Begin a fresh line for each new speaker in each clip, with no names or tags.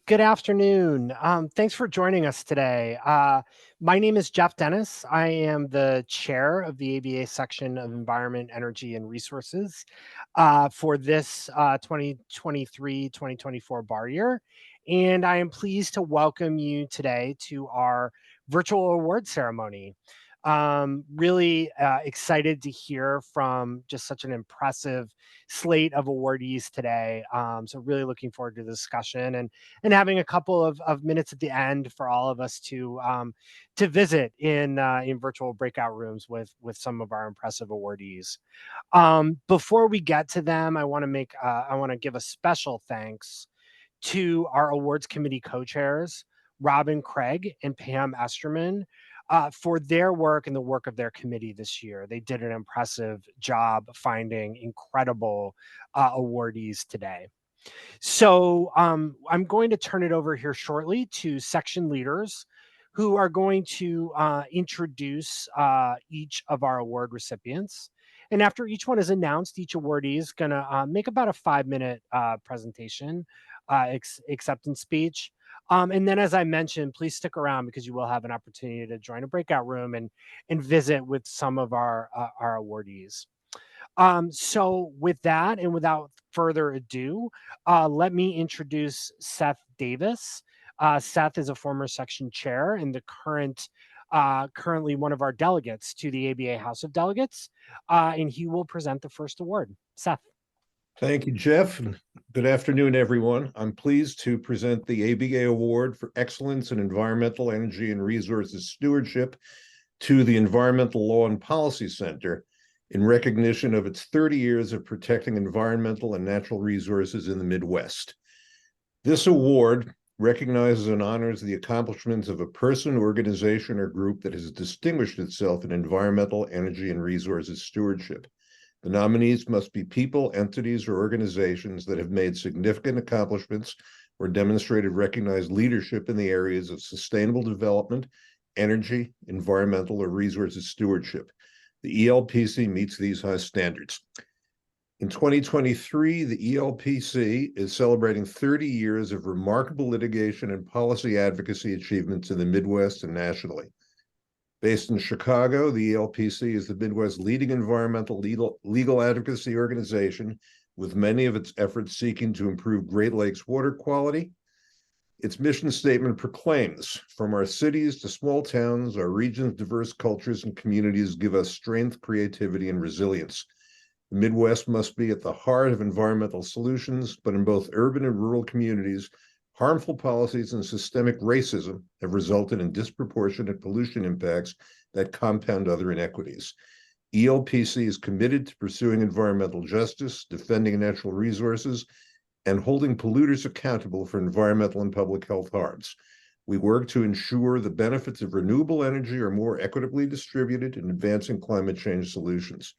Good afternoon. Thanks for joining us today. My name is Jeff Dennis. I am the chair of the ABA section of Environment, Energy, and Resources for this 2023-2024 bar year. And I am pleased to welcome you today to our virtual award ceremony. Really excited to hear from just such an impressive slate of awardees today. So really looking forward to the discussion and having a couple of minutes at the end for all of us to visit in virtual breakout rooms with some of our impressive awardees. Before we get to them, I want to give a special thanks to our awards committee co-chairs, Robin Craig and Pam Esterman, for their work and the work of their committee this year. They did an impressive job finding incredible awardees today. So I'm going to turn it over here shortly to section leaders who are going to introduce each of our award recipients. And after each one is announced, each awardee is going to make about a 5-minute presentation, acceptance speech. And then, as I mentioned, please stick around because you will have an opportunity to join a breakout room and visit with some of our awardees. So with that and without further ado, let me introduce Seth Davis. Seth is a former section chair and the currently one of our delegates to the ABA House of Delegates, and he will present the first award. Seth.
Thank you, Jeff. And good afternoon, everyone. I'm pleased to present the ABA Award for Excellence in Environmental, Energy, and Resources Stewardship to the Environmental Law and Policy Center in recognition of its 30 years of protecting environmental and natural resources in the Midwest. This award recognizes and honors the accomplishments of a person, organization, or group that has distinguished itself in environmental, energy, and resources stewardship. The nominees must be people, entities, or organizations that have made significant accomplishments or demonstrated recognized leadership in the areas of sustainable development, energy, environmental, or resources stewardship. The ELPC meets these high standards. In 2023, the ELPC is celebrating 30 years of remarkable litigation and policy advocacy achievements in the Midwest and nationally. Based in Chicago, the ELPC is the Midwest's leading environmental legal advocacy organization, with many of its efforts seeking to improve Great Lakes water quality. Its mission statement proclaims, "From our cities to small towns, our region's diverse cultures and communities give us strength, creativity, and resilience. The Midwest must be at the heart of environmental solutions, but in both urban and rural communities, harmful policies and systemic racism have resulted in disproportionate pollution impacts that compound other inequities. ELPC is committed to pursuing environmental justice, defending natural resources, and holding polluters accountable for environmental and public health harms. We work to ensure the benefits of renewable energy are more equitably distributed in advancing climate change solutions.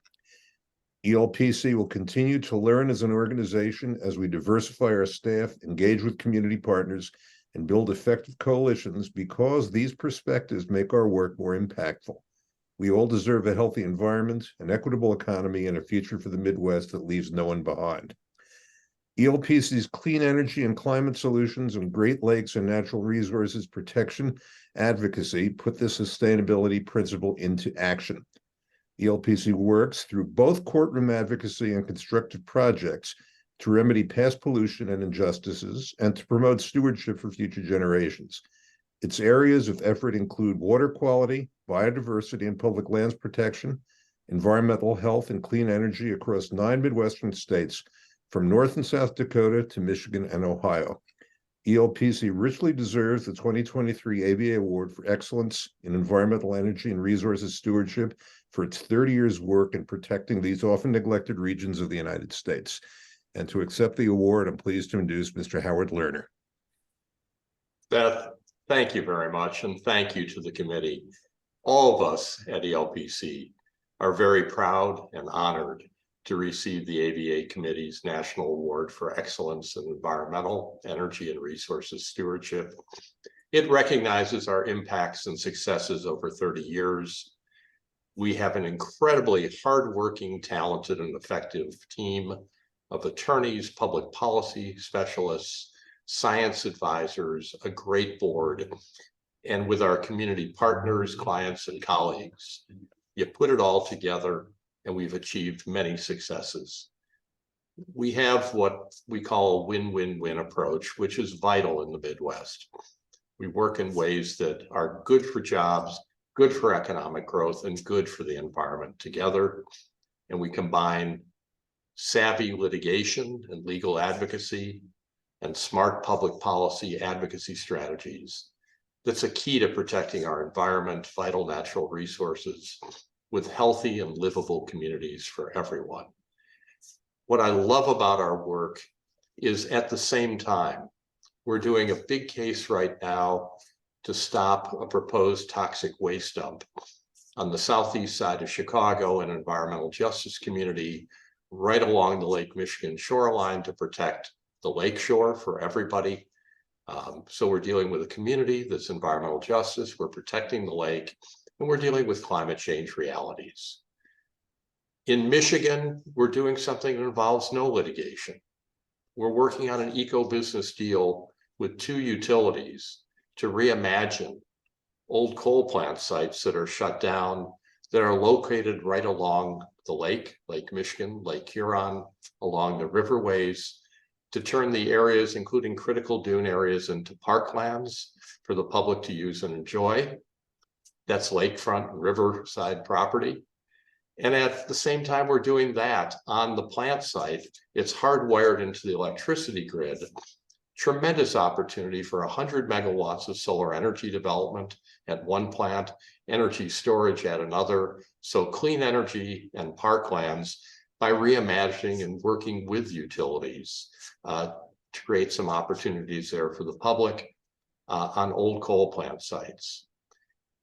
ELPC will continue to learn as an organization as we diversify our staff, engage with community partners, and build effective coalitions because these perspectives make our work more impactful. We all deserve a healthy environment, an equitable economy, and a future for the Midwest that leaves no one behind." ELPC's clean energy and climate solutions and Great Lakes and natural resources protection advocacy put this sustainability principle into action. ELPC works through both courtroom advocacy and constructive projects to remedy past pollution and injustices and to promote stewardship for future generations. Its areas of effort include water quality, biodiversity and public lands protection, environmental health and clean energy across 9 Midwestern states, from North and South Dakota to Michigan and Ohio. ELPC richly deserves the 2023 ABA Award for Excellence in Environmental, Energy, and Resources Stewardship for its 30 years' work in protecting these often neglected regions of the United States. And to accept the award, I'm pleased to introduce Mr. Howard Lerner.
Beth, thank you very much, and thank you to the committee. All of us at ELPC are very proud and honored to receive the ABA Committee's National Award for Excellence in Environmental, Energy, and Resources Stewardship. It recognizes our impacts and successes over 30 years. We have an incredibly hardworking, talented, and effective team of attorneys, public policy specialists, science advisors, a great board, and with our community partners, clients, and colleagues. You put it all together, and we've achieved many successes. We have what we call a win-win-win approach, which is vital in the Midwest. We work in ways that are good for jobs, good for economic growth, and good for the environment together. And we combine savvy litigation and legal advocacy and smart public policy advocacy strategies. That's a key to protecting our environment, vital natural resources, with healthy and livable communities for everyone. What I love about our work is at the same time, we're doing a big case right now to stop a proposed toxic waste dump on the southeast side of Chicago, an environmental justice community right along the Lake Michigan shoreline to protect the lakeshore for everybody. So we're dealing with a community that's environmental justice, we're protecting the lake, and we're dealing with climate change realities. In Michigan, we're doing something that involves no litigation. We're working on an eco-business deal with 2 utilities to reimagine old coal plant sites that are shut down, that are located right along the lake, Lake Michigan, Lake Huron, along the riverways, to turn the areas, including critical dune areas, into parklands for the public to use and enjoy. That's lakefront riverside property. And at the same time we're doing that on the plant site, it's hardwired into the electricity grid. Tremendous opportunity for 100 megawatts of solar energy development at one plant, energy storage at another. So clean energy and parklands by reimagining and working with utilities to create some opportunities there for the public on old coal plant sites.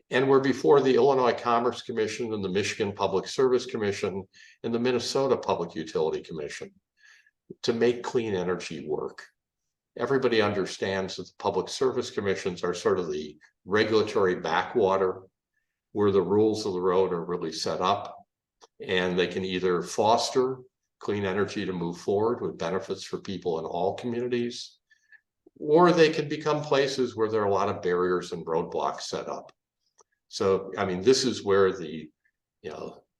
And we're before the Illinois Commerce Commission and the Michigan Public Service Commission and the Minnesota Public Utility Commission to make clean energy work. Everybody understands that the public service commissions are sort of the regulatory backwater where the rules of the road are really set up, and they can either foster clean energy to move forward with benefits for people in all communities, or they can become places where there are a lot of barriers and roadblocks set up. So, I mean, this is where the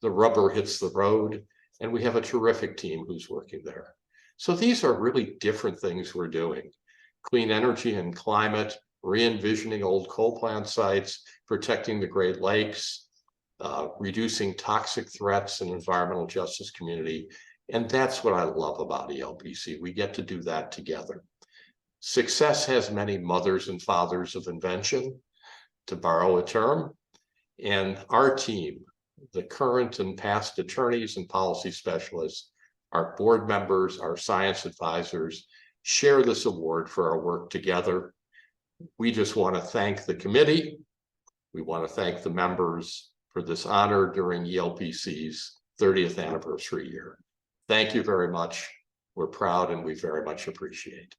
rubber hits the road, and we have a terrific team who's working there. So these are really different things we're doing. Clean energy and climate, re-envisioning old coal plant sites, protecting the Great Lakes, reducing toxic threats in environmental justice community. And that's what I love about ELPC. We get to do that together. Success has many mothers and fathers of invention, to borrow a term. And our team, the current and past attorneys and policy specialists, our board members, our science advisors, share this award for our work together. We just want to thank the committee. We want to thank the members for this honor during ELPC's 30th anniversary year. Thank you very much. We're proud and we very much appreciate.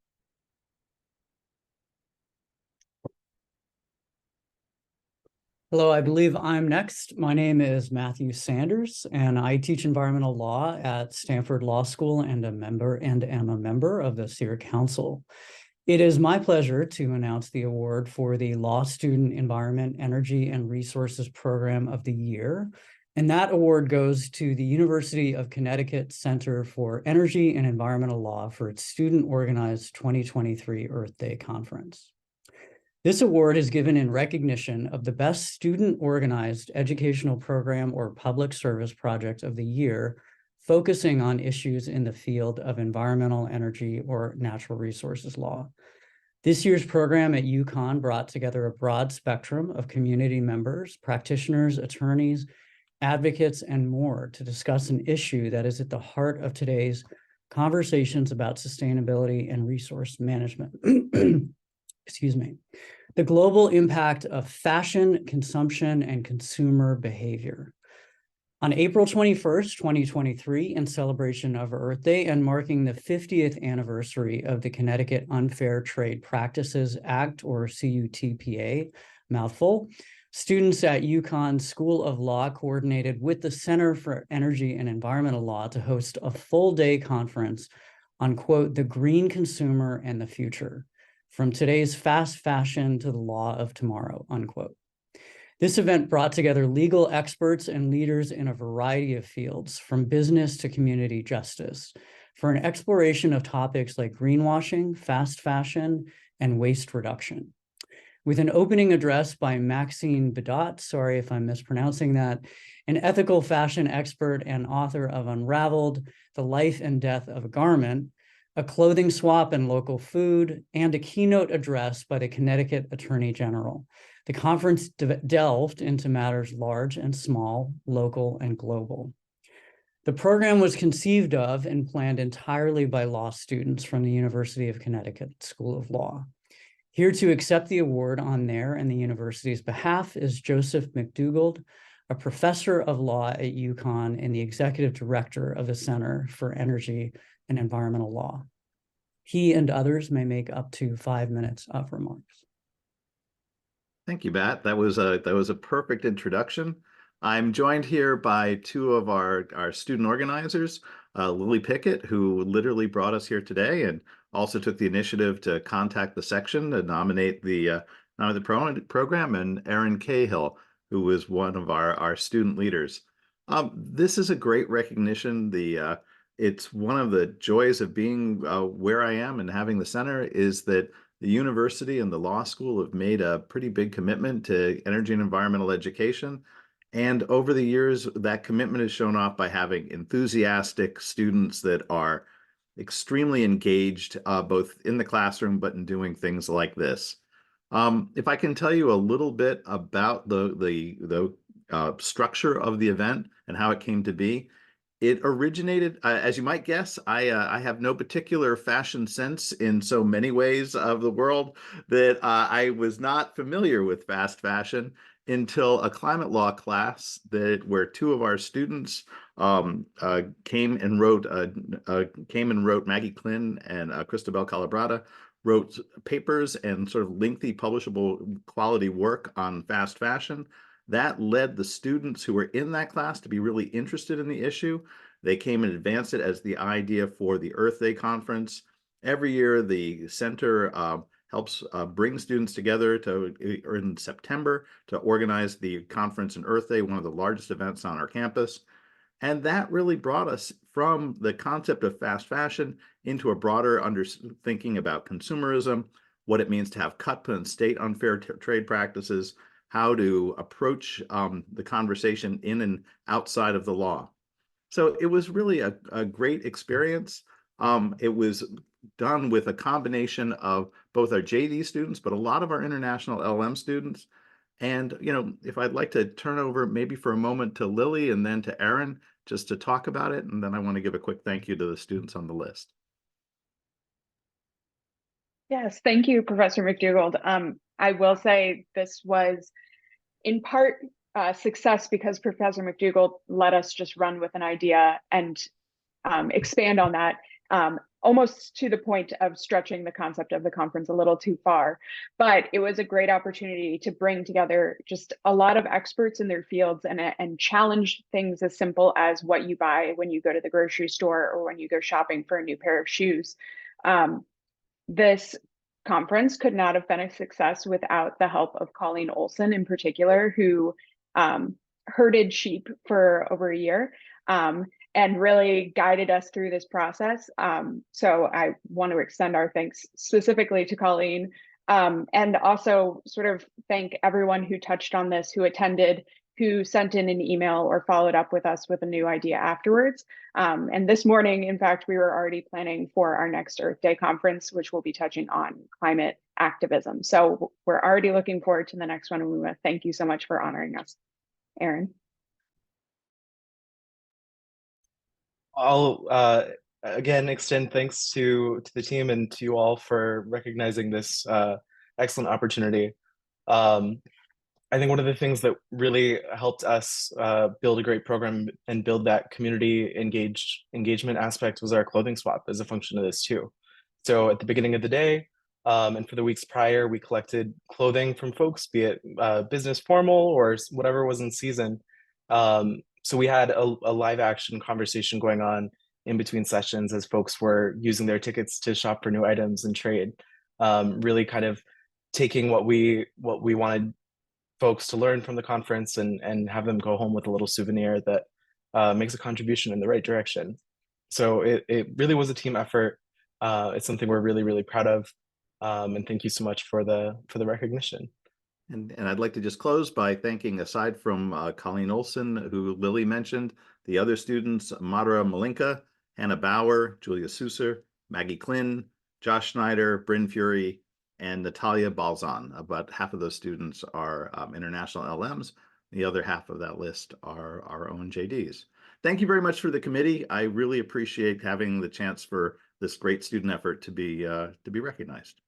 Hello, I believe I'm next. My name is Matthew Sanders, and I teach environmental law at Stanford Law School and am a member of the SEER Council. It is my pleasure to announce the award for the Law Student Environment, Energy, and Resources Program of the Year. And that award goes to the University of Connecticut Center for Energy and Environmental Law for its student-organized 2023 Earth Day Conference. This award is given in recognition of the best student-organized educational program or public service project of the year, focusing on issues in the field of environmental, energy, or natural resources law. This year's program at UConn brought together a broad spectrum of community members, practitioners, attorneys, advocates, and more to discuss an issue that is at the heart of today's conversations about sustainability and resource management. Excuse me, the global impact of fashion, consumption, and consumer behavior. On April 21st, 2023, in celebration of Earth Day and marking the 50th anniversary of the Connecticut Unfair Trade Practices Act, or CUTPA, mouthful, students at UConn School of Law coordinated with the Center for Energy and Environmental Law to host a full-day conference on, quote, the green consumer and the future. from today's fast fashion to the law of tomorrow, unquote. This event brought together legal experts and leaders in a variety of fields, from business to community justice, for an exploration of topics like greenwashing, fast fashion, and waste reduction. With an opening address by Maxine Bedot, sorry if I'm mispronouncing that, an ethical fashion expert and author of Unraveled, The Life and Death of a Garment, a clothing swap and local food, and a keynote address by the Connecticut Attorney General. The conference delved into matters large and small, local and global. The program was conceived of and planned entirely by law students from the University of Connecticut School of Law. Here to accept the award on their and the university's behalf is Joseph McDougald, a professor of law at UConn and the executive director of the Center for Energy and Environmental Law. He and others may make up to 5 minutes of remarks.
Thank you, Matt. That was a perfect introduction. I'm joined here by two of our student organizers, Lily Pickett, who literally brought us here today and also took the initiative to contact the section to nominate the program, and Erin Cahill, who was one of our student leaders. This is a great recognition. It's one of the joys of being where I am and having the center is that the university and the law school have made a pretty big commitment to energy and environmental education. And over the years, that commitment is shown off by having enthusiastic students that are extremely engaged, both in the classroom, but in doing things like this. If I can tell you a little bit about the structure of the event and how it came to be, it originated, as you might guess, I have no particular fashion sense in so many ways of the world that I was not familiar with fast fashion until a climate law class where two of our students came and wrote, Maggie Klin and Christabel Calabrata wrote papers and sort of lengthy publishable quality work on fast fashion. That led the students who were in that class to be really interested in the issue. They came and advanced it as the idea for the Earth Day conference. Every year, the center helps bring students together in September to organize the conference in Earth Day, one of the largest events on our campus. And that really brought us from the concept of fast fashion into a broader thinking about consumerism, what it means to have cut and state unfair trade practices, how to approach the conversation in and outside of the law. So it was really a great experience. It was done with a combination of both our JD students, but a lot of our international LM students. And, if I'd like to turn over maybe for a moment to Lily and then to Erin, just to talk about it. And then I want to give a quick thank you to the students on the list.
Yes, thank you, Professor McDougald. I will say this was in part success because Professor McDougald let us just run with an idea and expand on that, almost to the point of stretching the concept of the conference a little too far. But it was a great opportunity to bring together just a lot of experts in their fields and challenge things as simple as what you buy when you go to the grocery store or when you go shopping for a new pair of shoes. This conference could not have been a success without the help of Colleen Olson in particular, who herded sheep for over a year and really guided us through this process. So I want to extend our thanks specifically to Colleen, and also sort of thank everyone who touched on this, who attended, who sent in an email or followed up with us with a new idea afterwards. And this morning, in fact, we were already planning for our next Earth Day conference, which will be touching on climate activism. So we're already looking forward to the next one. And we want to thank you so much for honoring us. Erin.
I'll again extend thanks to the team and to you all for recognizing this excellent opportunity. I think one of the things that really helped us build a great program and build that community engagement aspect was our clothing swap as a function of this too. So at the beginning of the day and for the weeks prior, we collected clothing from folks, be it business formal or whatever was in season. So we had a live action conversation going on in between sessions as folks were using their tickets to shop for new items and trade. really kind of taking what we wanted folks to learn from the conference and have them go home with a little souvenir that makes a contribution in the right direction. So it really was a team effort. It's something we're really, really proud of. And thank you so much for the recognition.
And I'd like to just close by thanking, aside from Colleen Olson, who Lily mentioned, the other students, Madara Malinka, Hannah Bauer, Julia Susser, Maggie Klin, Josh Schneider, Bryn Fury, and Natalia Balzan. About half of those students are international LMs. The other half of that list are our own JDs. Thank you very much for the committee. I really appreciate having the chance for this great student effort to be recognized.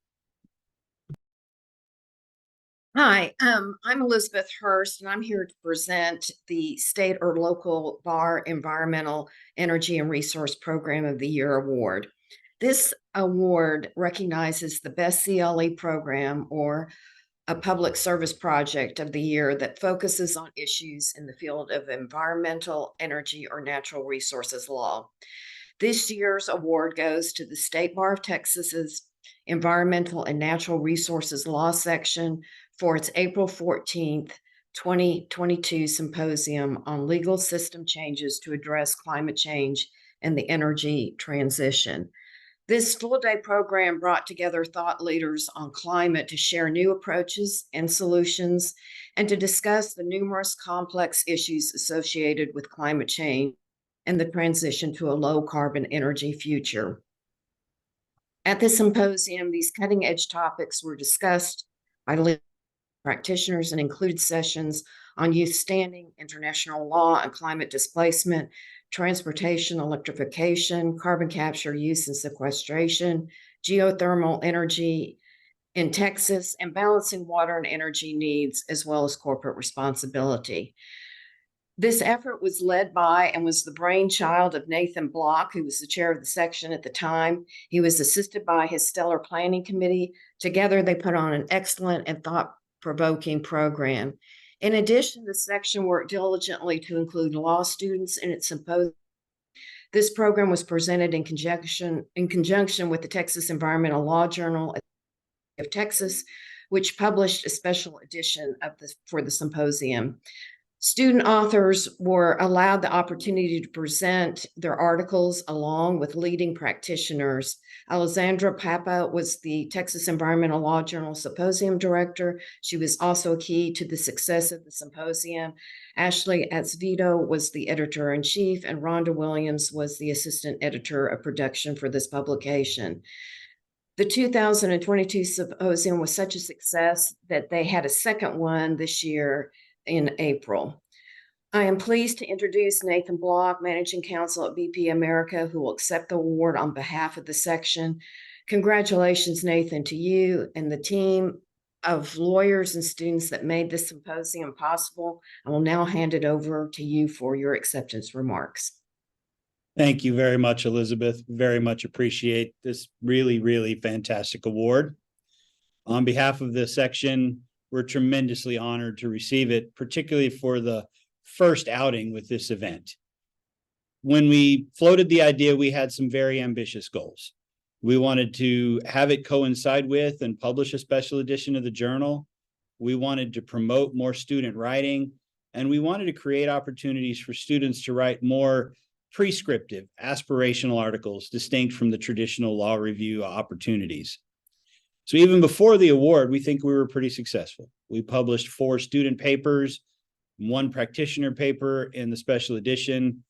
Hi, I'm Elizabeth Hurst, and I'm here to present the State or Local Bar Environmental Energy and Resource Program of the Year Award. This award recognizes the best CLE program or a public service project of the year that focuses on issues in the field of environmental, energy, or natural resources law. This year's award goes to the State Bar of Texas's Environmental and Natural Resources Law section for its April 14th, 2022 symposium on legal system changes to address climate change and the energy transition. This full-day program brought together thought leaders on climate to share new approaches and solutions and to discuss the numerous complex issues associated with climate change and the transition to a low-carbon energy future. At the symposium, these cutting-edge topics were discussed by legal practitioners and included sessions on youth standing, international law and climate displacement, transportation, electrification, carbon capture, use and sequestration, geothermal energy in Texas, and balancing water and energy needs, as well as corporate responsibility. This effort was led by and was the brainchild of Nathan Block, who was the chair of the section at the time. He was assisted by his stellar planning committee. Together, they put on an excellent and thought-provoking program. In addition, the section worked diligently to include law students in its symposium. This program was presented in conjunction with the Texas Environmental Law Journal of Texas, which published a special edition for the symposium. Student authors were allowed the opportunity to present their articles along with leading practitioners. Alessandra Papa was the Texas Environmental Law Journal Symposium Director. She was also a key to the success of the symposium. Ashley Atzvito was the editor-in-chief, and Rhonda Williams was the assistant editor of production for this publication. The 2022 symposium was such a success that they had a second one this year in April. I am pleased to introduce Nathan Block, Managing Counsel at BP America, who will accept the award on behalf of the section. Congratulations, Nathan, to you and the team of lawyers and students that made this symposium possible. I will now hand it over to you for your acceptance remarks.
Thank you very much, Elizabeth. Very much appreciate this really, really fantastic award. On behalf of the section, we're tremendously honored to receive it, particularly for the first outing with this event. When we floated the idea, we had some very ambitious goals. We wanted to have it coincide with and publish a special edition of the journal. We wanted to promote more student writing, and we wanted to create opportunities for students to write more prescriptive, aspirational articles distinct from the traditional law review opportunities. So even before the award, we think we were pretty successful. We published 4 student papers, 1 practitioner paper in the special edition.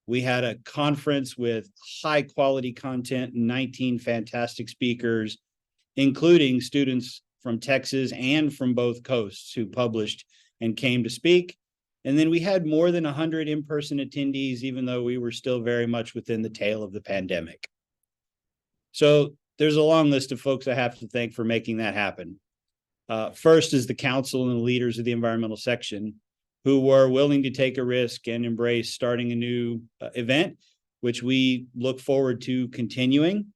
We had a conference with high quality content and 19 fantastic speakers, including students from Texas and from both coasts who published and came to speak. And then we had more than 100 in-person attendees, even though we were still very much within the tail of the pandemic. So there's a long list of folks I have to thank for making that happen. First is the council and the leaders of the environmental section, who were willing to take a risk and embrace starting a new event, which we look forward to continuing.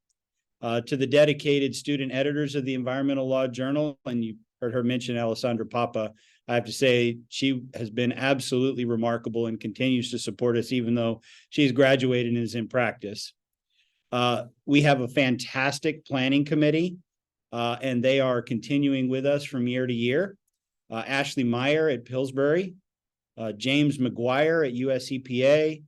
To the dedicated student editors of the Environmental Law Journal, and you heard her mention Alessandra Papa, I have to say she has been absolutely remarkable and continues to support us even though she's graduated and is in practice. We have a fantastic planning committee and they are continuing with us from year to year. Ashley Meyer at Pillsbury, James McGuire at US EPA,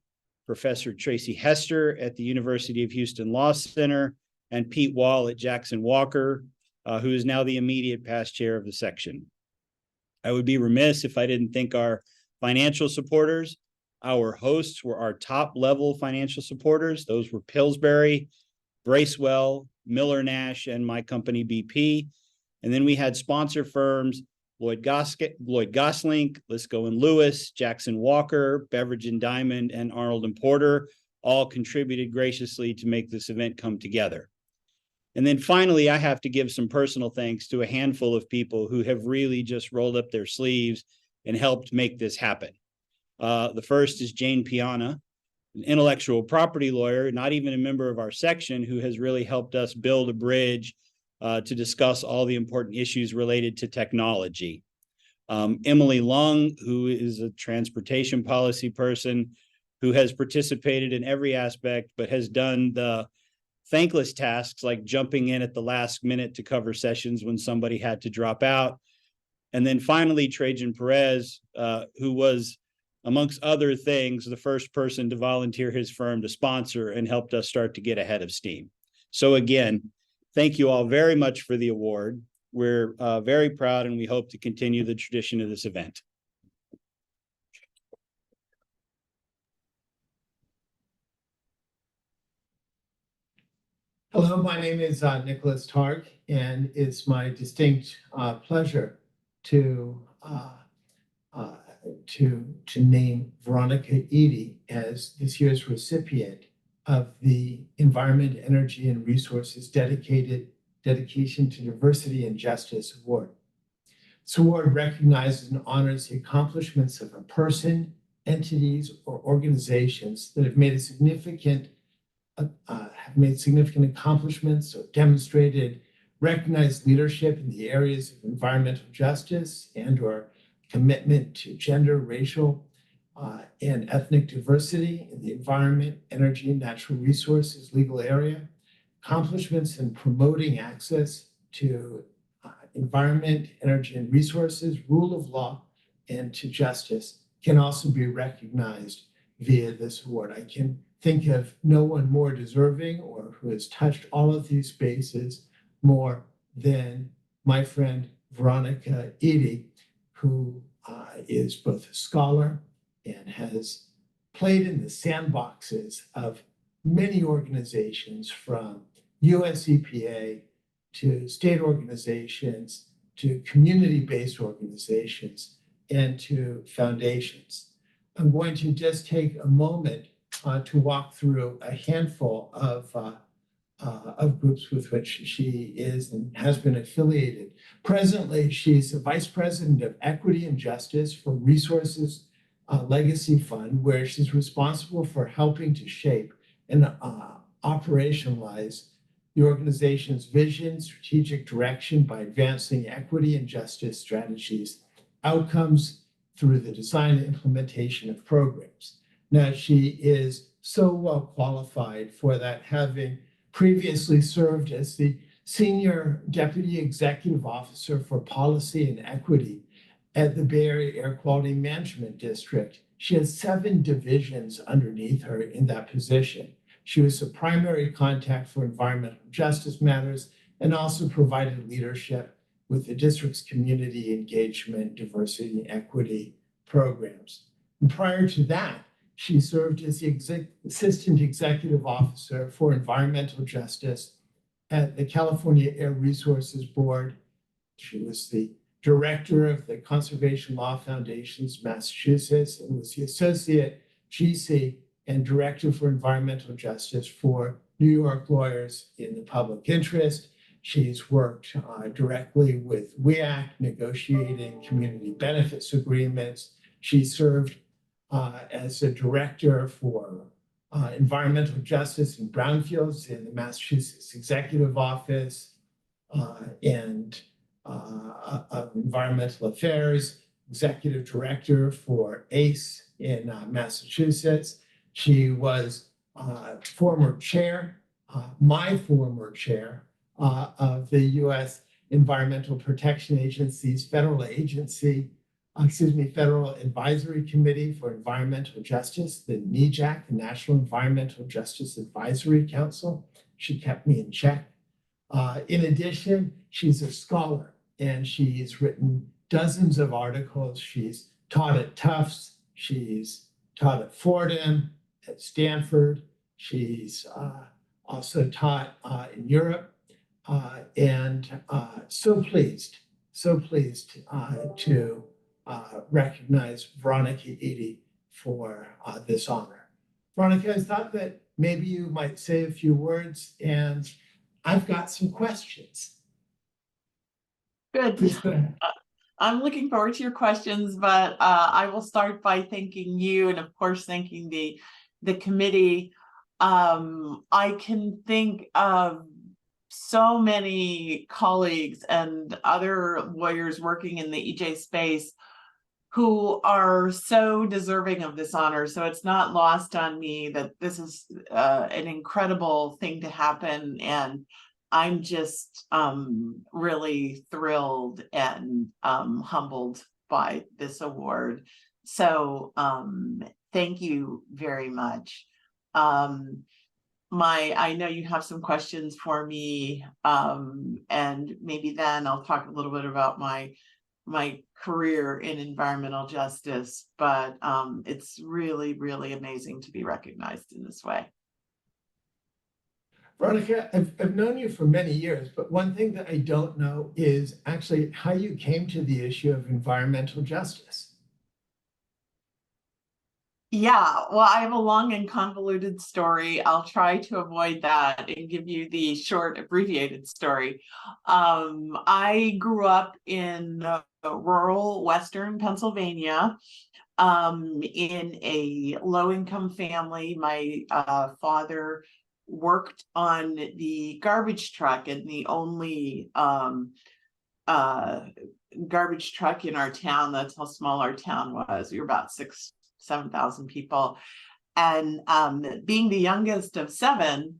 Professor Tracy Hester at the University of Houston Law Center, and Pete Wall at Jackson Walker, who is now the immediate past chair of the section. I would be remiss if I didn't thank our financial supporters. Our hosts were our top level financial supporters. Those were Pillsbury, Bracewell, Miller Nash, and my company BP. And then we had sponsor firms Lloyd Gosling, Lisco and Lewis, Jackson Walker, Beveridge and Diamond, and Arnold and Porter all contributed graciously to make this event come together. And then finally, I have to give some personal thanks to a handful of people who have really just rolled up their sleeves and helped make this happen. The first is Jane Piana, an intellectual property lawyer, not even a member of our section, who has really helped us build a bridge to discuss all the important issues related to technology. Emily Lung, who is a transportation policy person who has participated in every aspect, but has done the thankless tasks like jumping in at the last minute to cover sessions when somebody had to drop out. And then finally, Trajan Perez, who was, amongst other things, the first person to volunteer his firm to sponsor and helped us start to get ahead of steam. So again, thank you all very much for the award. We're very proud, and we hope to continue the tradition of this event.
Hello, my name is Nicholas Targ, and it's my distinct pleasure to name Veronica Eady as this year's recipient of the Environment, Energy, and Resources Dedication to Diversity and Justice Award. This award recognizes and honors the accomplishments of a person, entities, or organizations that have made significant accomplishments or demonstrated recognized leadership in the areas of environmental justice and/or commitment to gender, racial, and ethnic diversity in the environment, energy, and natural resources legal area, accomplishments in promoting access to environment, energy, and resources, rule of law, and to justice can also be recognized via this award. I can think of no one more deserving or who has touched all of these spaces more than my friend Veronica Eady, who is both a scholar and has played in the sandboxes of many organizations, from US EPA to state organizations to community-based organizations and to foundations. I'm going to just take a moment to walk through a handful of groups with which she is and has been affiliated. Presently, she's a vice president of equity and justice for Resources Legacy Fund, where she's responsible for helping to shape and operationalize the organization's vision, strategic direction by advancing equity and justice strategies, outcomes through the design and implementation of programs. Now, she is so well qualified for that, having previously served as the Senior Deputy Executive Officer for Policy and Equity at the Bay Area Air Quality Management District. She has 7 divisions underneath her in that position. She was the primary contact for environmental justice matters and also provided leadership with the district's community engagement, diversity, and equity programs. And prior to that, she served as the Assistant Executive Officer for Environmental Justice at the California Air Resources Board. She was the Director of the Conservation Law Foundation's Massachusetts and was the Associate GC and Director for Environmental Justice for New York Lawyers in the Public Interest. She's worked directly with WEAC, negotiating community benefits agreements. She served as a director for environmental justice and brownfields in the Massachusetts Executive Office and Environmental Affairs, executive director for ACE in Massachusetts. She was former chair, my former chair of the U.S. Environmental Protection Agency's Federal Advisory Committee for Environmental Justice, the NEJAC, the National Environmental Justice Advisory Council. She kept me in check. In addition, she's a scholar and she's written dozens of articles. She's taught at Tufts. She's taught at Fordham, at Stanford. She's also taught in Europe. And so pleased to recognize Veronica Eady for this honor. Veronica, I thought that maybe you might say a few words, and I've got some questions.
Good.
Please go ahead.
I'm looking forward to your questions, but I will start by thanking you and, of course, thanking the committee. I can think of so many colleagues and other lawyers working in the EJ space who are so deserving of this honor. So it's not lost on me that this is an incredible thing to happen. And I'm just really thrilled and humbled by this award. So thank you very much. I know you have some questions for me, and maybe then I'll talk a little bit about my career in environmental justice, but it's really, really amazing to be recognized in this way.
Veronica, I've known you for many years, but one thing that I don't know is actually how you came to the issue of environmental justice.
Yeah, well, I have a long and convoluted story. I'll try to avoid that and give you the short, abbreviated story. I grew up in rural Western Pennsylvania in a low-income family. My father worked on the garbage truck, and the only garbage truck in our town. That's how small our town was. We were about 7,000 people. And being the youngest of 7,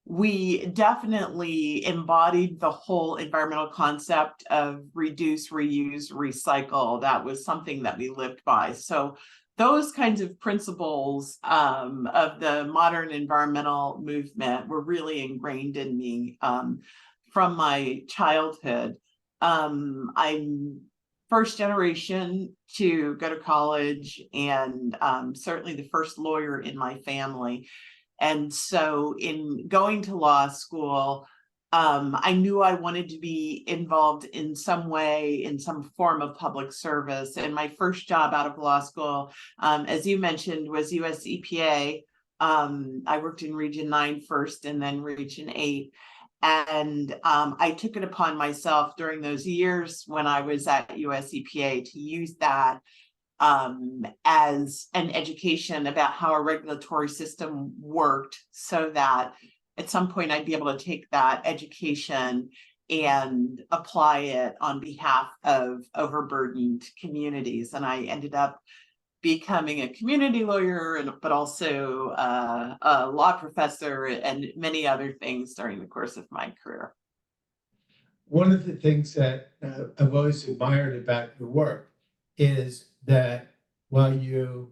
we definitely embodied the whole environmental concept of reduce, reuse, recycle. That was something that we lived by. So those kinds of principles of the modern environmental movement were really ingrained in me from my childhood. I'm first generation to go to college, and certainly the first lawyer in my family. And so in going to law school, I knew I wanted to be involved in some way, in some form of public service. And my first job out of law school, as you mentioned, was US EPA. I worked in Region 9 first and then Region 8. And I took it upon myself during those years when I was at US EPA to use that as an education about how a regulatory system worked, so that at some point I'd be able to take that education and apply it on behalf of overburdened communities. And I ended up becoming a community lawyer, but also a law professor and many other things during the course of my career.
One of the things that I've always admired about your work is that while you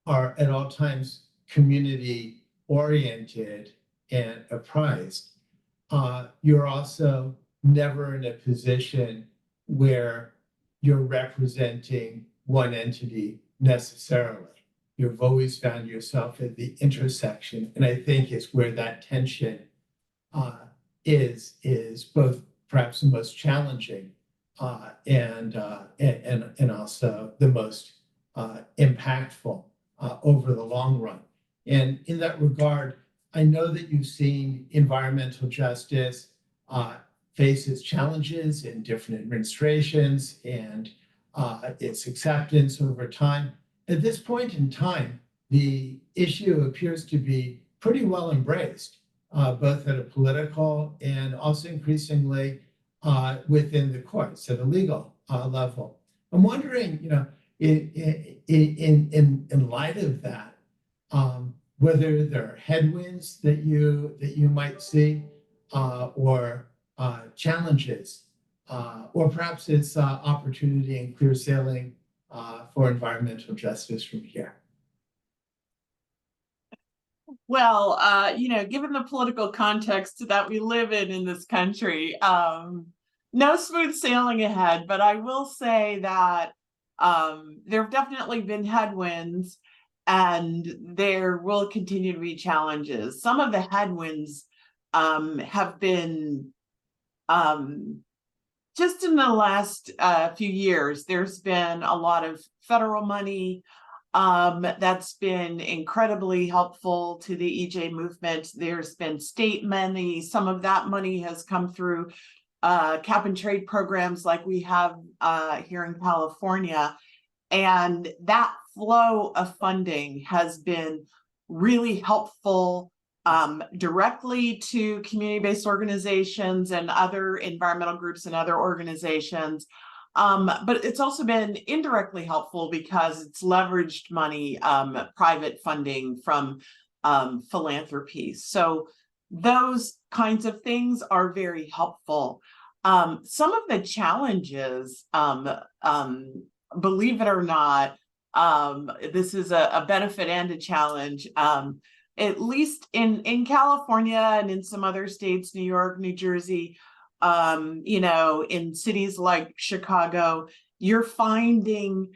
are at all times community oriented and apprised, you're also never in a position where you're representing one entity necessarily. You've always found yourself at the intersection, and I think it's where that tension is both perhaps the most challenging and also the most impactful over the long run. And in that regard, I know that you've seen environmental justice face its challenges in different administrations and its acceptance over time. At this point in time, the issue appears to be pretty well embraced, both at a political and also increasingly within the courts at a legal level. I'm wondering, in light of that, whether there are headwinds that you might see, or challenges, or perhaps it's opportunity and clear sailing for environmental justice from here.
Well, given the political context that we live in this country, no smooth sailing ahead, but I will say that there have definitely been headwinds and there will continue to be challenges. Some of the headwinds have been just in the last few years, there's been a lot of federal money that's been incredibly helpful to the EJ movement. There's been state money. Some of that money has come through cap and trade programs like we have here in California. And that flow of funding has been really helpful directly to community-based organizations and other environmental groups and other organizations. But it's also been indirectly helpful because it's leveraged money, private funding from philanthropy. So those kinds of things are very helpful. Some of the challenges, believe it or not, this is a benefit and a challenge. At least in California and in some other states, New York, New Jersey, in cities like Chicago, you're finding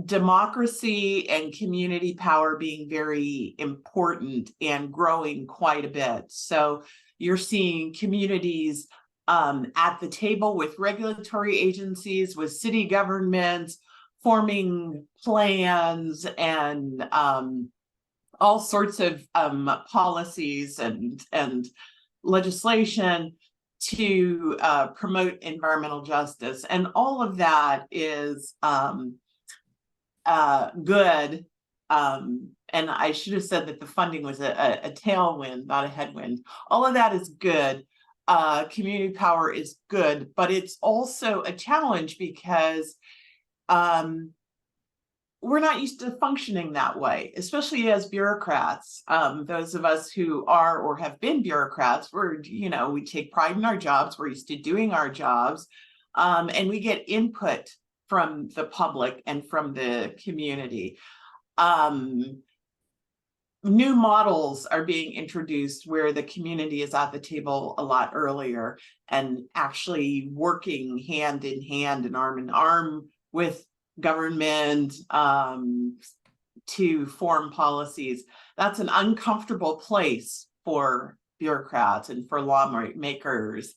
democracy and community power being very important and growing quite a bit. So you're seeing communities at the table with regulatory agencies, with city governments, forming plans and all sorts of policies and legislation to promote environmental justice. And all of that is good. And I should have said that the funding was a tailwind, not a headwind. All of that is good. Community power is good, but it's also a challenge because we're not used to functioning that way, especially as bureaucrats. Those of us who are or have been bureaucrats, we take pride in our jobs. We're used to doing our jobs, and we get input from the public and from the community. New models are being introduced where the community is at the table a lot earlier and actually working hand in hand and arm in arm with government to form policies. That's an uncomfortable place for bureaucrats and for lawmakers.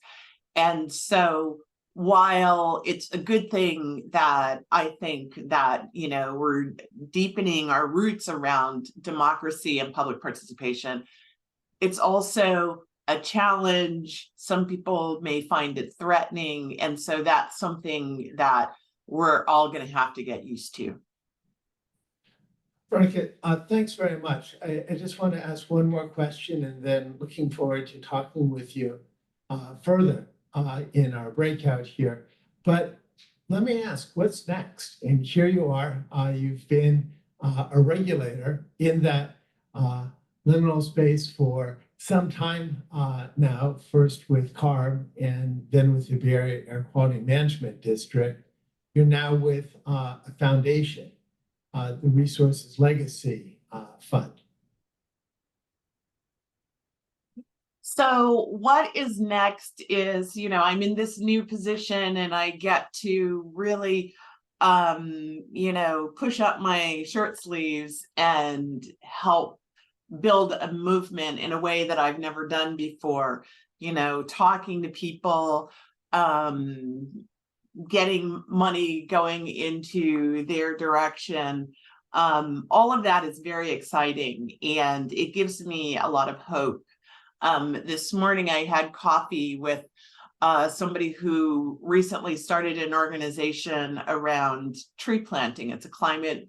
And so while it's a good thing that I think that, we're deepening our roots around democracy and public participation, it's also a challenge. Some people may find it threatening. And so that's something that we're all going to have to get used to.
Veronica, thanks very much. I just want to ask one more question and then looking forward to talking with you further in our breakout here. But let me ask, what's next? And here you are, you've been a regulator in that liminal space for some time now, first with CARB and then with the Bay Area Air Quality Management District. You're now with a foundation, the Resources Legacy Fund.
So what is next is, I'm in this new position and I get to really, push up my shirt sleeves and help build a movement in a way that I've never done before, talking to people, getting money going into their direction. All of that is very exciting and it gives me a lot of hope. This morning I had coffee with somebody who recently started an organization around tree planting. It's a climate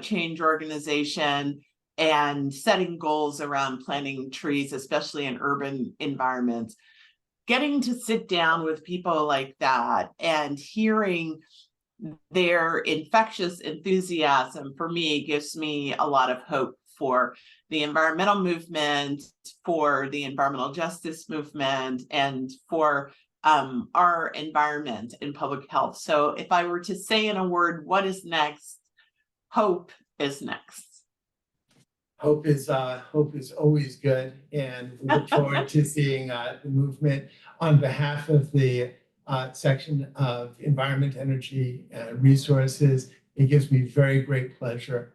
change organization and setting goals around planting trees, especially in urban environments. Getting to sit down with people like that and hearing their infectious enthusiasm for me gives me a lot of hope for the environmental movement, for the environmental justice movement, and for our environment and public health. So if I were to say in a word, what is next? Hope is next.
Hope is always good, and we look forward to seeing the movement. On behalf of the section of Environment, Energy, and Resources, it gives me very great pleasure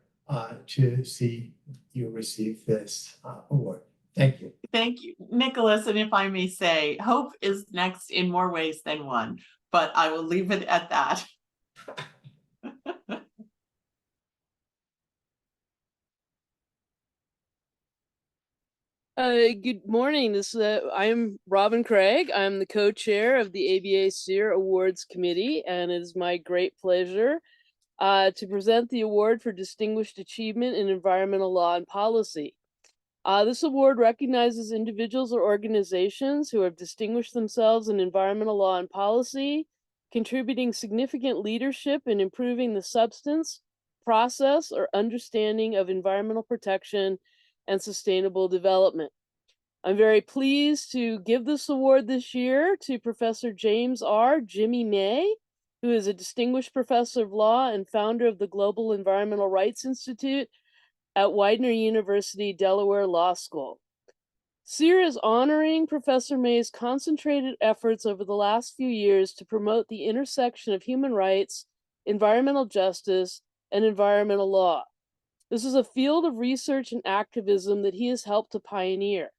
to see you receive this award. Thank you.
Thank you, Nicholas. And if I may say, hope is next in more ways than one, but I will leave it at that.
Good morning. I'm Robin Craig. I'm the co-chair of the ABA SEER Awards Committee, and it is my great pleasure to present the Award for Distinguished Achievement in Environmental Law and Policy. This award recognizes individuals or organizations who have distinguished themselves in environmental law and policy, contributing significant leadership in improving the substance, process, or understanding of environmental protection and sustainable development. I'm very pleased to give this award this year to Professor James R. Jimmy May, who is a distinguished professor of law and founder of the Global Environmental Rights Institute at Widener University, Delaware Law School. SEER is honoring Professor May's concentrated efforts over the last few years to promote the intersection of human rights, environmental justice, and environmental law. This is a field of research and activism that he has helped to pioneer.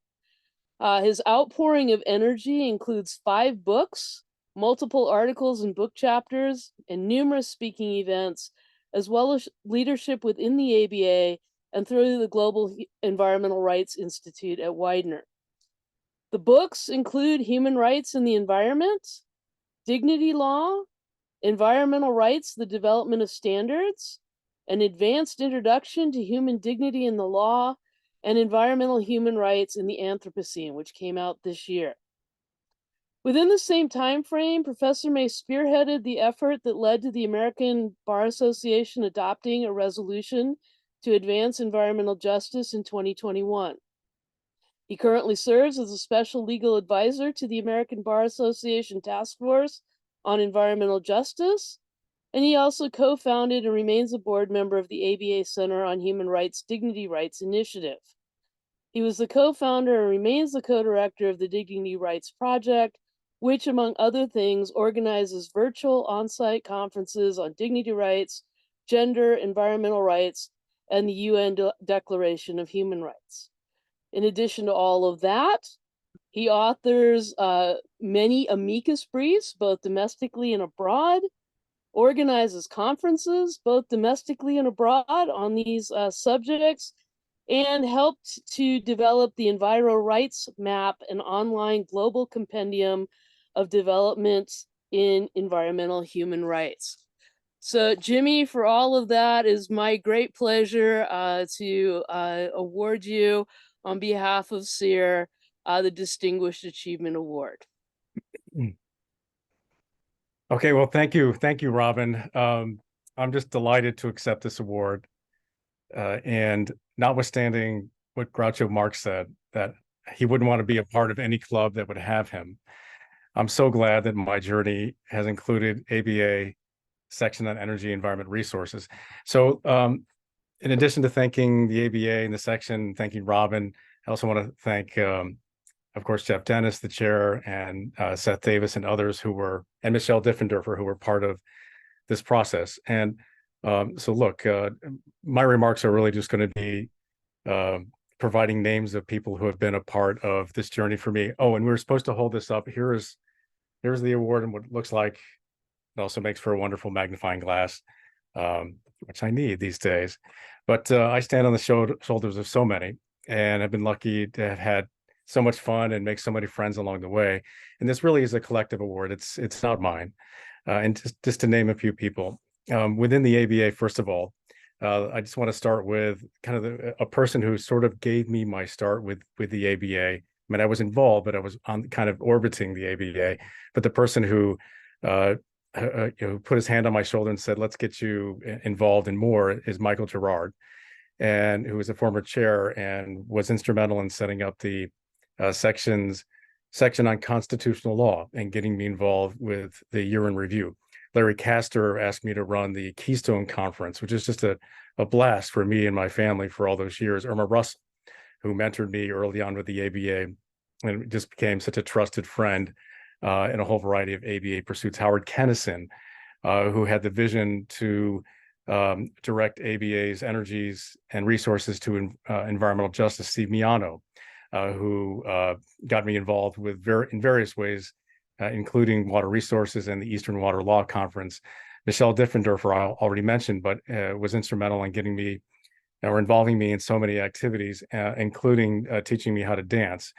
His outpouring of energy includes 5 books, multiple articles and book chapters, and numerous speaking events, as well as leadership within the ABA and through the Global Environmental Rights Institute at Widener. The books include Human Rights in the Environment, Dignity Law, Environmental Rights, the Development of Standards, An Advanced Introduction to Human Dignity in the Law, and Environmental Human Rights in the Anthropocene, which came out this year. Within the same time frame, Professor May spearheaded the effort that led to the American Bar Association adopting a resolution to advance environmental justice in 2021. He currently serves as a special legal advisor to the American Bar Association Task Force on Environmental Justice, and he also co-founded and remains a board member of the ABA Center on Human Rights Dignity Rights Initiative. He was the co-founder and remains the co-director of the Dignity Rights Project, which, among other things, organizes virtual on-site conferences on dignity rights, gender, environmental rights, and the UN Declaration of Human Rights. In addition to all of that, he authors many amicus briefs, both domestically and abroad, organizes conferences, both domestically and abroad, on these subjects, and helped to develop the Enviro Rights Map, an online global compendium of developments in environmental human rights. So, Jimmy, for all of that, is my great pleasure to award you on behalf of SEER the Distinguished Achievement Award.
Okay, well, thank you, Robin. I'm just delighted to accept this award. And notwithstanding what Groucho Marx said, that he wouldn't want to be a part of any club that would have him, I'm so glad that my journey has included ABA section on energy, environment, resources. So in addition to thanking the ABA and the section, thanking Robin, I also want to thank, of course, Jeff Dennis, the chair, and Seth Davis and others and Michelle Diffenderfer, who were part of this process. And so look, my remarks are really just going to be providing names of people who have been a part of this journey for me. Oh, and we were supposed to hold this up. Here's the award and what it looks like. It also makes for a wonderful magnifying glass, which I need these days. But I stand on the shoulders of so many, and I've been lucky to have had so much fun and make so many friends along the way. And this really is a collective award. It's not mine. And just to name a few people within the ABA, first of all, I just want to start with kind of a person who sort of gave me my start with the ABA. I mean, I was involved, but I was on kind of orbiting the ABA. But the person who put his hand on my shoulder and said, "Let's get you involved in more," is Michael Gerard, and who was a former chair and was instrumental in setting up the section on constitutional law and getting me involved with the year in review. Larry Castor asked me to run the Keystone Conference, which is just a blast for me and my family for all those years. Irma Russell, who mentored me early on with the ABA and just became such a trusted friend in a whole variety of ABA pursuits. Howard Kennison, who had the vision to direct ABA's energies and resources to environmental justice. Steve Miano, who got me involved with in various ways, including water resources and the Eastern Water Law Conference. Michelle Diffendorfer, I already mentioned, but was instrumental in getting me or involving me in so many activities, including teaching me how to dance.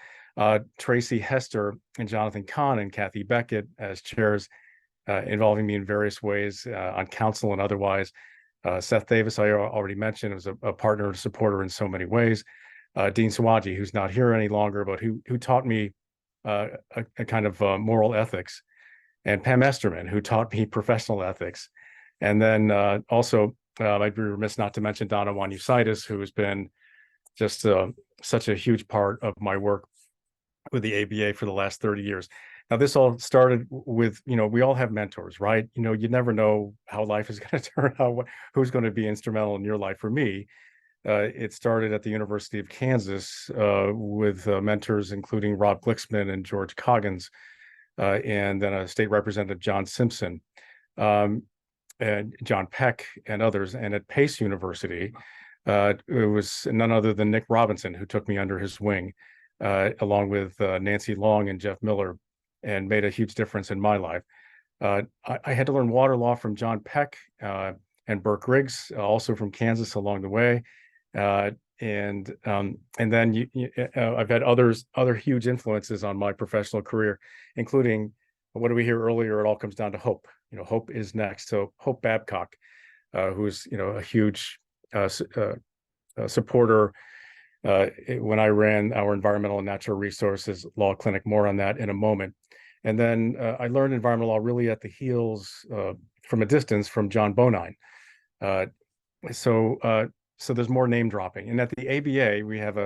Tracy Hester and Jonathan Kahn and Kathy Beckett as chairs, involving me in various ways on council and otherwise. Seth Davis, I already mentioned, was a partner and supporter in so many ways. Dean Sawaji, who's not here any longer, but who taught me a kind of moral ethics, and Pam Esterman, who taught me professional ethics. And then also, I'd be remiss not to mention Donna Wanusitis, who has been just such a huge part of my work with the ABA for the last 30 years. Now, this all started with, we all have mentors, right? You never know how life is going to turn out, who's going to be instrumental in your life. For me, it started at the University of Kansas with mentors, including Rob Glixman and George Coggins, and then a state representative, John Simpson, and John Peck and others. And at Pace University, it was none other than Nick Robinson who took me under his wing, along with Nancy Long and Jeff Miller, and made a huge difference in my life. I had to learn water law from John Peck and Burke Riggs, also from Kansas along the way. And then I've had other huge influences on my professional career, including, what did we hear earlier? It all comes down to hope. Hope is next. So Hope Babcock, who's a huge supporter when I ran our environmental and natural resources law clinic. More on that in a moment. And then I learned environmental law really at the heels from a distance from John Bonine. So there's more name dropping. And at the ABA, we have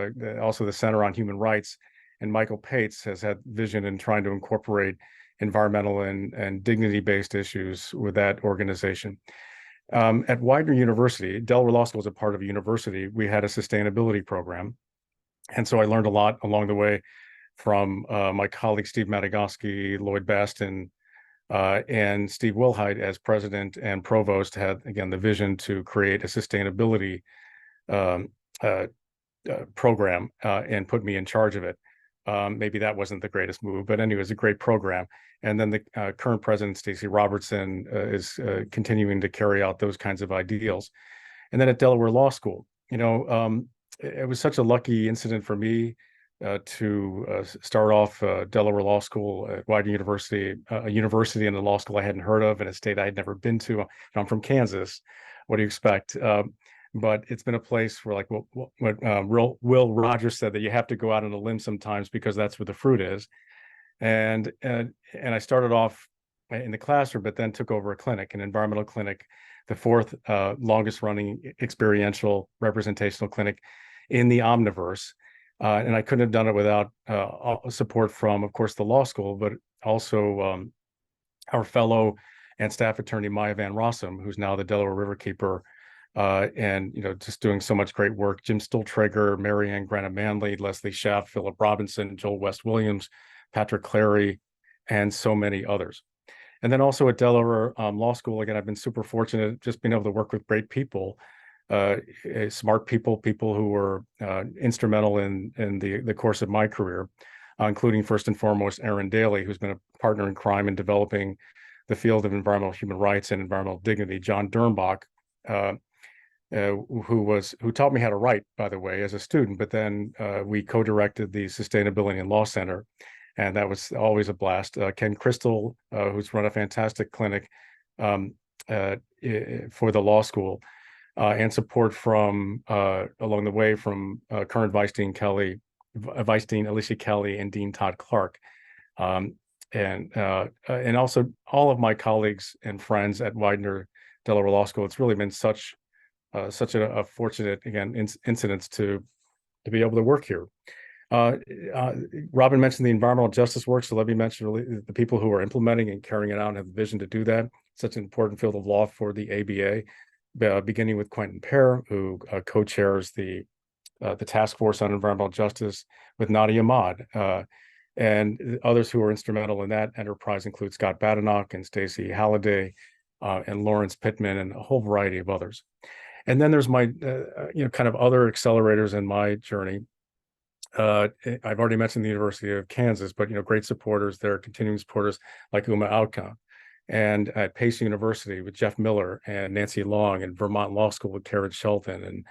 also the Center on Human Rights, and Michael Pates has had vision in trying to incorporate environmental and dignity-based issues with that organization. At Widener University, Delaware Law School is a part of a university. We had a sustainability program. And so I learned a lot along the way from my colleagues, Steve Madagoski, Lloyd Baston, and Steve Wilhite as president and provost had, again, the vision to create a sustainability program and put me in charge of it. Maybe that wasn't the greatest move, but anyway, it was a great program. And then the current president, Stacey Robertson, is continuing to carry out those kinds of ideals. And then at Delaware Law School, it was such a lucky incident for me to start off Delaware Law School at Widener University, a university and a law school I hadn't heard of, in a state I had never been to. I'm from Kansas. What do you expect? But it's been a place where, like what Will Rogers said, that you have to go out on a limb sometimes because that's where the fruit is. And I started off in the classroom, but then took over a clinic, an environmental clinic, the fourth longest running experiential representational clinic in the Omniverse. And I couldn't have done it without support from, of course, the law school, but also our fellow and staff attorney, Maya Van Rossum, who's now the Delaware Riverkeeper, and just doing so much great work. Jim Stoltrager, Marianne Grana-Manley, Leslie Schaff, Philip Robinson, Joel West Williams, Patrick Clary, and so many others. And then also at Delaware Law School, again, I've been super fortunate just being able to work with great people, smart people who were instrumental in the course of my career, including first and foremost Aaron Daly, who's been a partner in crime in developing the field of environmental human rights and environmental dignity. John Dernbach, who taught me how to write, by the way, as a student, but then we co-directed the Sustainability and Law Center, and that was always a blast. Ken Crystal, who's run a fantastic clinic for the law school, and support from along the way from current Vice Dean Alicia Kelly, and Dean Todd Clark. and also all of my colleagues and friends at Widener Delaware Law School. It's really been such a fortunate, again, incidents to be able to work here. Robin mentioned the environmental justice work, so let me mention the people who are implementing and carrying it out and have the vision to do that. Such an important field of law for the ABA, beginning with Quentin Pear, who co-chairs the task force on environmental justice with Nadia Ahmad, and others who are instrumental in that enterprise include Scott Badenoch and Stacey Halliday, and Lawrence Pittman, and a whole variety of others. And then there's my, kind of other accelerators in my journey. I've already mentioned the University of Kansas, but great supporters there, continuing supporters like Uma Autka, and at Pace University with Jeff Miller and Nancy Long, and Vermont Law School with Karen Shelton,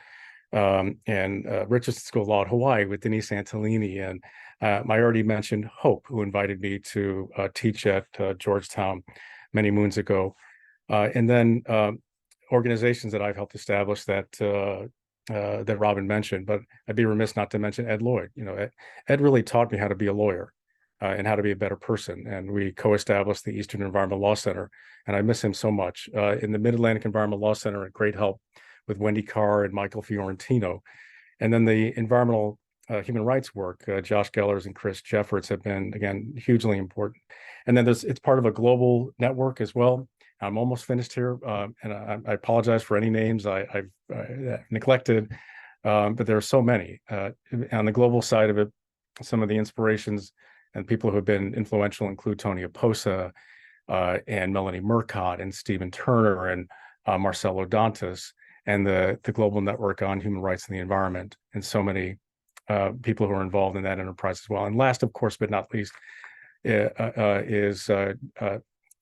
and Richardson School of Law at Hawaii with Denise Antolini, and I already mentioned Hope, who invited me to teach at Georgetown many moons ago, and then organizations that I've helped establish that Robin mentioned. But I'd be remiss not to mention Ed Lloyd. Ed really taught me how to be a lawyer and how to be a better person. And we co-established the Eastern Environmental Law Center, and I miss him so much. In the Mid-Atlantic Environmental Law Center, a great help with Wendy Carr and Michael Fiorentino. And then the environmental human rights work, Josh Gellers and Chris Jeffords have been, again, hugely important. And then it's part of a global network as well. I'm almost finished here, and I apologize for any names I've neglected, but there are so many. On the global side of it, some of the inspirations and people who have been influential include Tony Aposa, and Melanie Murcott, and Stephen Turner, and Marcelo Dantas, and the Global Network on Human Rights and the Environment, and so many people who are involved in that enterprise as well. And last, of course, but not least, is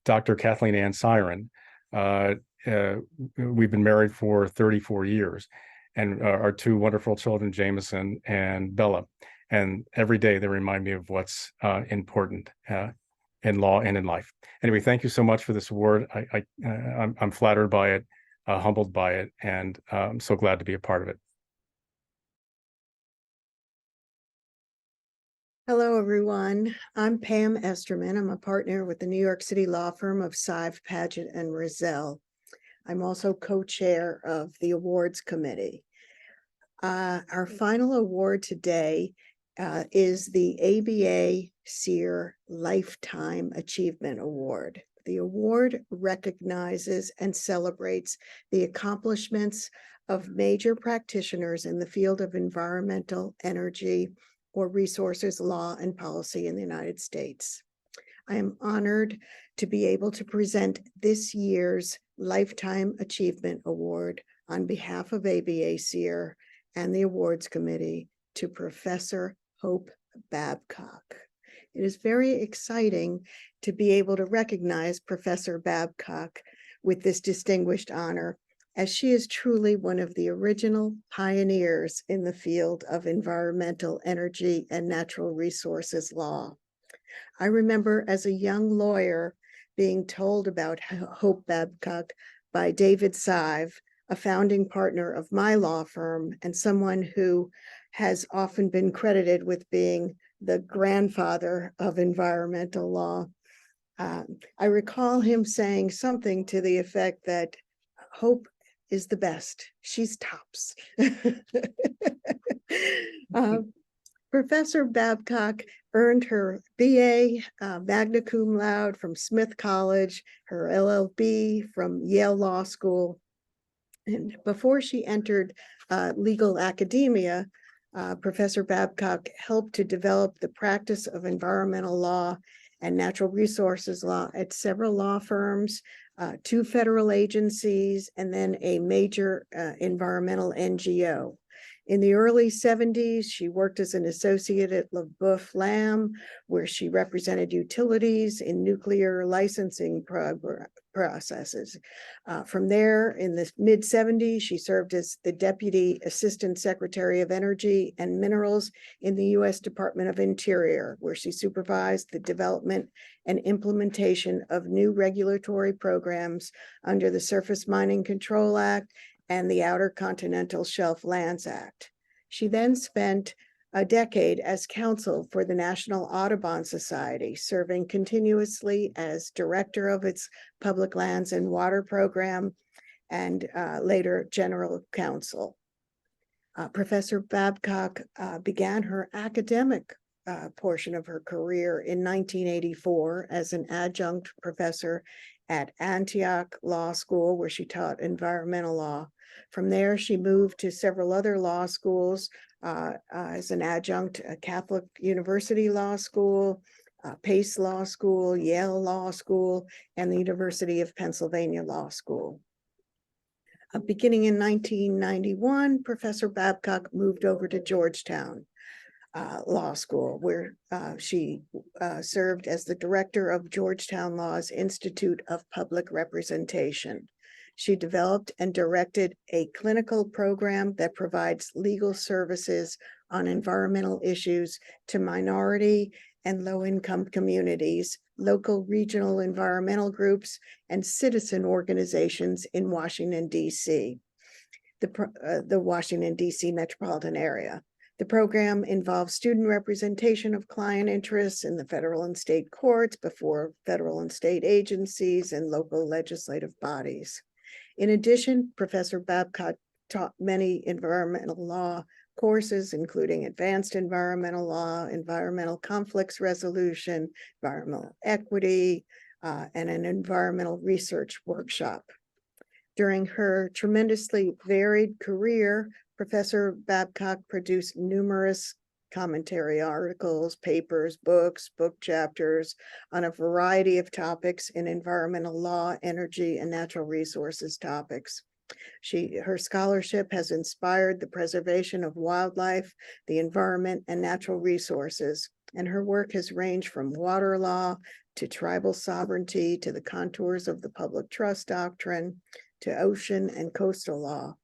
Dr. Kathleen Ann Siren. We've been married for 34 years, and our two wonderful children, Jameson and Bella. And every day they remind me of what's important in law and in life. Anyway, thank you so much for this award. I'm flattered by it, humbled by it, and I'm so glad to be a part of it.
Hello, everyone. I'm Pam Esterman. I'm a partner with the New York City law firm of Sive, Paget, and Rizal. I'm also co-chair of the awards committee. Our final award today is the ABA SEER Lifetime Achievement Award. The award recognizes and celebrates the accomplishments of major practitioners in the field of environmental, energy, or resources law and policy in the United States. I am honored to be able to present this year's Lifetime Achievement Award on behalf of ABA SEER and the awards committee to Professor Hope Babcock. It is very exciting to be able to recognize Professor Babcock with this distinguished honor, as she is truly one of the original pioneers in the field of environmental, energy, and natural resources law. I remember as a young lawyer being told about Hope Babcock by David Sive, a founding partner of my law firm and someone who has often been credited with being the grandfather of environmental law. I recall him saying something to the effect that Hope is the best. She's tops. Professor Babcock earned her BA magna cum laude from Smith College, her LLB from Yale Law School. And before she entered legal academia, Professor Babcock helped to develop the practice of environmental law and natural resources law at several law firms, 2 federal agencies, and then a major environmental NGO. In the early 70s, she worked as an associate at LaBeouf Lamb, where she represented utilities in nuclear licensing processes. From there, in the mid-70s, she served as the Deputy Assistant Secretary of Energy and Minerals in the U.S. Department of Interior, where she supervised the development and implementation of new regulatory programs under the Surface Mining Control Act and the Outer Continental Shelf Lands Act. She then spent a decade as counsel for the National Audubon Society, serving continuously as director of its Public Lands and Water Program and later general counsel. Professor Babcock began her academic portion of her career in 1984 as an adjunct professor at Antioch Law School, where she taught environmental law. From there, she moved to several other law schools as an adjunct at Catholic University Law School, Pace Law School, Yale Law School, and the University of Pennsylvania Law School. Beginning in 1991, Professor Babcock moved over to Georgetown Law School, where she served as the director of Georgetown Law's Institute of Public Representation. She developed and directed a clinical program that provides legal services on environmental issues to minority and low-income communities, local regional environmental groups, and citizen organizations in Washington, D.C., the Washington, D.C. metropolitan area. The program involves student representation of client interests in the federal and state courts before federal and state agencies and local legislative bodies. In addition, Professor Babcock taught many environmental law courses, including advanced environmental law, environmental conflicts resolution, environmental equity, and an environmental research workshop. During her tremendously varied career, Professor Babcock produced numerous commentary articles, papers, books, book chapters on a variety of topics in environmental law, energy, and natural resources topics. Her scholarship has inspired the preservation of wildlife, the environment, and natural resources, and her work has ranged from water law to tribal sovereignty to the contours of the public trust doctrine to ocean and coastal law.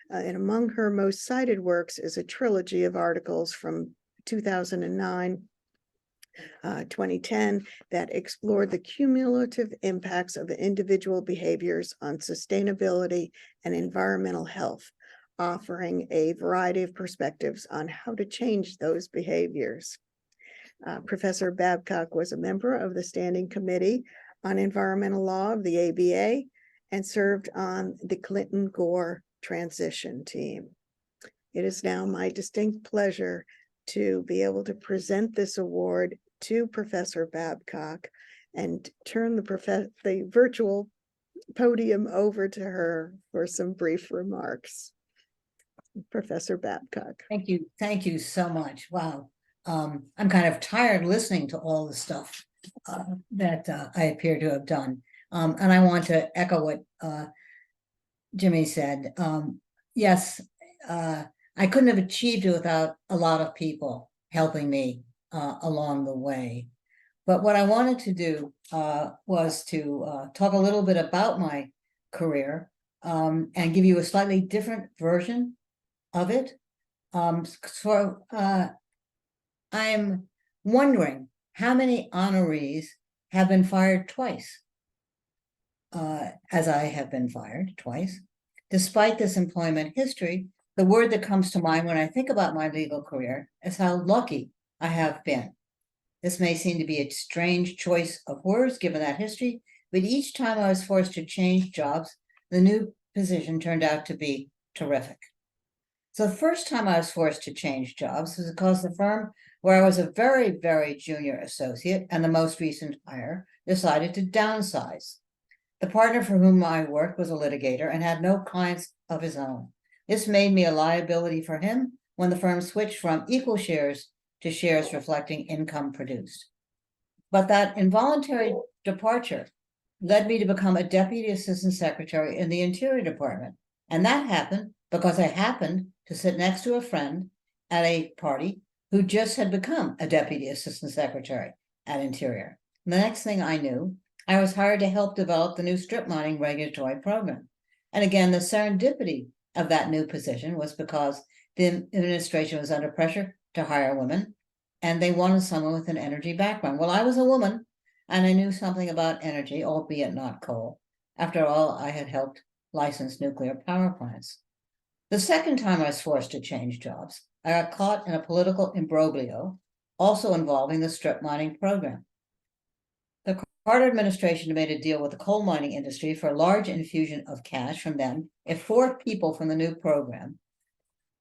And among her most cited works is a trilogy of articles from 2009 2010 that explored the cumulative impacts of individual behaviors on sustainability and environmental health, offering a variety of perspectives on how to change those behaviors. Professor Babcock was a member of the Standing Committee on Environmental Law of the ABA and served on the Clinton-Gore transition team. It is now my distinct pleasure to be able to present this award to Professor Babcock and turn the virtual podium over to her for some brief remarks. Professor Babcock.
Thank you. Thank you so much. Wow. I'm kind of tired listening to all the stuff that I appear to have done. And I want to echo what Jimmy said. Yes, I couldn't have achieved it without a lot of people helping me along the way. But what I wanted to do was to talk a little bit about my career and give you a slightly different version of it. I'm wondering how many honorees have been fired twice, as I have been fired twice. Despite this employment history, the word that comes to mind when I think about my legal career is how lucky I have been. This may seem to be a strange choice of words given that history, but each time I was forced to change jobs, the new position turned out to be terrific. So the first time I was forced to change jobs was because the firm where I was a very, very junior associate and the most recent hire decided to downsize. The partner for whom I worked was a litigator and had no clients of his own. This made me a liability for him when the firm switched from equal shares to shares reflecting income produced. But that involuntary departure led me to become a deputy assistant secretary in the Interior Department. And that happened because I happened to sit next to a friend at a party who just had become a deputy assistant secretary at Interior. And the next thing I knew, I was hired to help develop the new strip mining regulatory program. And again, the serendipity of that new position was because the administration was under pressure to hire women, and they wanted someone with an energy background. Well, I was a woman, and I knew something about energy, albeit not coal. After all, I had helped license nuclear power plants. The second time I was forced to change jobs, I got caught in a political imbroglio, also involving the strip mining program. The Carter administration made a deal with the coal mining industry for a large infusion of cash from them if 4 people from the new program,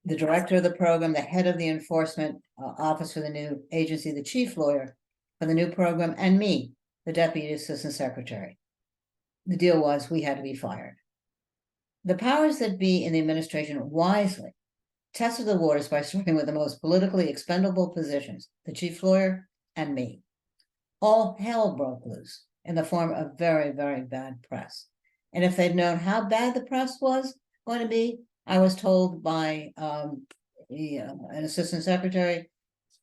the director of the program, the head of the enforcement office for the new agency, the chief lawyer for the new program, and me, the deputy assistant secretary. The deal was we had to be fired. The powers that be in the administration wisely tested the waters by starting with the most politically expendable positions, the chief lawyer and me. All hell broke loose in the form of very, very bad press. And if they'd known how bad the press was going to be, I was told by an assistant secretary,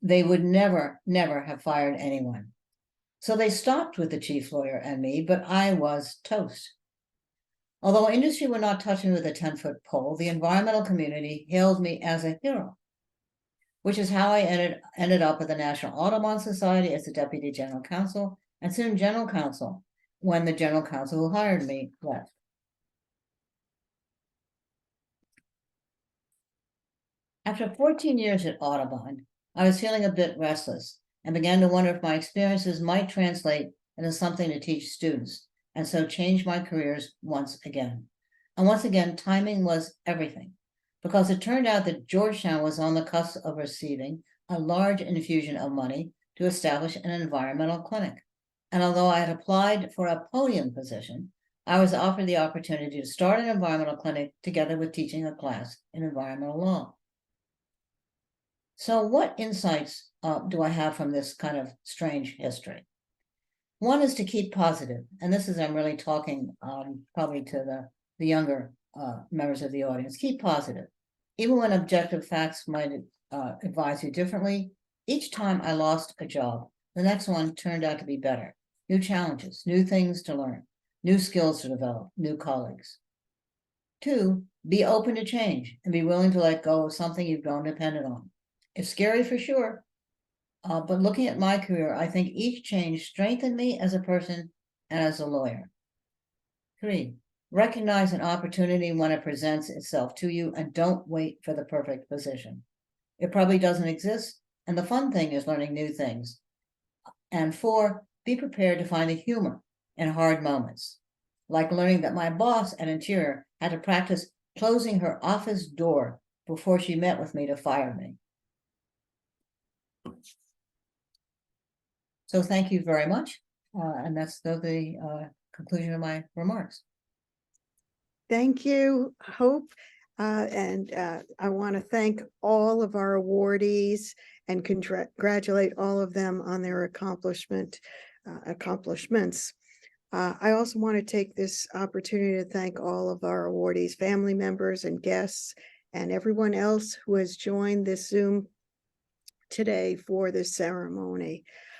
they would never have fired anyone. So they stopped with the chief lawyer and me, but I was toast. Although industry would not touch me with a 10-foot pole, the environmental community hailed me as a hero, which is how I ended up at the National Audubon Society as the Deputy General Counsel, and soon General Counsel, when the General Counsel who hired me left. After 14 years at Audubon, I was feeling a bit restless and began to wonder if my experiences might translate into something to teach students, and so changed my careers once again. And once again, timing was everything, because it turned out that Georgetown was on the cusp of receiving a large infusion of money to establish an environmental clinic. And although I had applied for a podium position, I was offered the opportunity to start an environmental clinic together with teaching a class in environmental law. So what insights do I have from this kind of strange history? One is to keep positive, and this is, I'm really talking probably to the younger members of the audience. Keep positive. Even when objective facts might advise you differently, each time I lost a job, the next one turned out to be better. New challenges, new things to learn, new skills to develop, new colleagues. 2, be open to change and be willing to let go of something you've grown dependent on. It's scary for sure, but looking at my career, I think each change strengthened me as a person and as a lawyer. 3, recognize an opportunity when it presents itself to you and don't wait for the perfect position. It probably doesn't exist, and the fun thing is learning new things. And 4, be prepared to find the humor in hard moments, like learning that my boss at Interior had to practice closing her office door before she met with me to fire me. So thank you very much. And that's the conclusion of my remarks.
Thank you, Hope. And I want to thank all of our awardees and congratulate all of them on their accomplishments. I also want to take this opportunity to thank all of our awardees, family members and guests, and everyone else who has joined this Zoom today for this ceremony.